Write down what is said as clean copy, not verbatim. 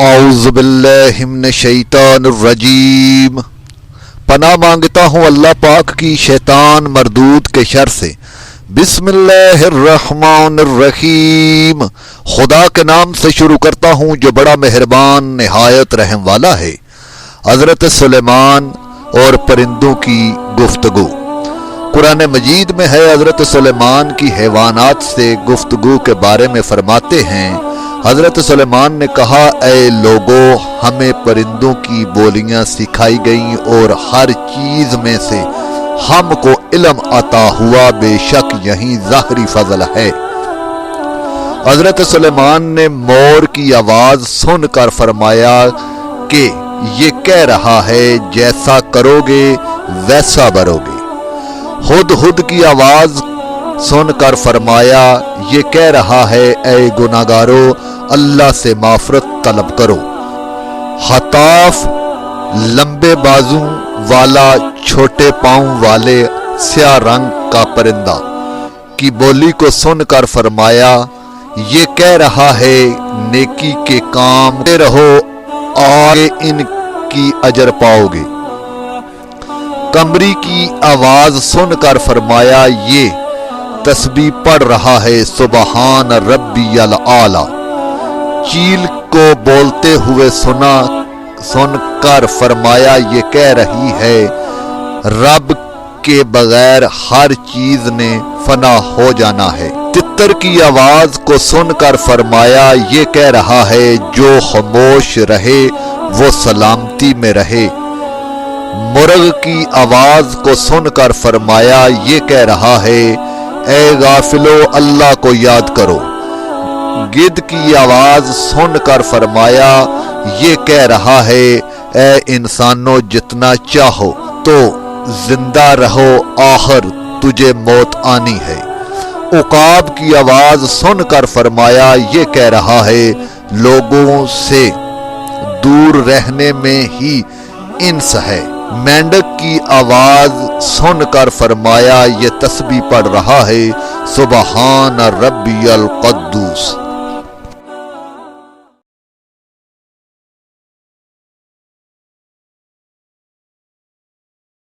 اعوذ باللہ من الشیطان الرجیم، پناہ مانگتا ہوں اللہ پاک کی شیطان مردود کے شر سے۔ بسم اللہ الرحمن الرحیم، خدا کے نام سے شروع کرتا ہوں جو بڑا مہربان نہایت رحم والا ہے۔ حضرت سلیمان اور پرندوں کی گفتگو۔ قرآن مجید میں ہے حضرت سلیمان کی حیوانات سے گفتگو کے بارے میں فرماتے ہیں، حضرت سلیمان نے کہا اے لوگو، ہمیں پرندوں کی بولیاں سکھائی گئیں اور ہر چیز میں سے ہم کو علم عطا ہوا، بے شک یہی ظاہری فضل ہے۔ حضرت سلیمان نے مور کی آواز سن کر فرمایا کہ یہ کہہ رہا ہے جیسا کرو گے ویسا بھرو گے۔ ہد کی آواز سن کر فرمایا یہ کہہ رہا ہے اے گناہگارو، اللہ سے معافرت طلب کرو۔ حطاف لمبے بازو والا چھوٹے پاؤں والے سیاہ رنگ کا پرندہ کی بولی کو سن کر فرمایا یہ کہہ رہا ہے نیکی کے کام کرتے رہو، آگے ان کی اجر پاؤ گے۔ قمری کی آواز سن کر فرمایا یہ تسبیح پڑھ رہا ہے سبحان ربی الاعلی۔ چیل کو بولتے ہوئے سن کر فرمایا یہ کہہ رہی ہے رب کے بغیر ہر چیز نے فنا ہو جانا ہے۔ تتر کی آواز کو سن کر فرمایا یہ کہہ رہا ہے جو خاموش رہے وہ سلامتی میں رہے۔ مرغ کی آواز کو سن کر فرمایا یہ کہہ رہا ہے اے غافلو اللہ کو یاد کرو۔ گدھ کی آواز سن کر فرمایا یہ کہہ رہا ہے اے انسانوں جتنا چاہو تو زندہ رہو، آخر تجھے موت آنی ہے۔ عقاب کی آواز سن کر فرمایا یہ کہہ رہا ہے لوگوں سے دور رہنے میں ہی انس ہے۔ مینڈک کی آواز سن کر فرمایا یہ تسبیح پڑھ رہا ہے سبحان ربی القدوس۔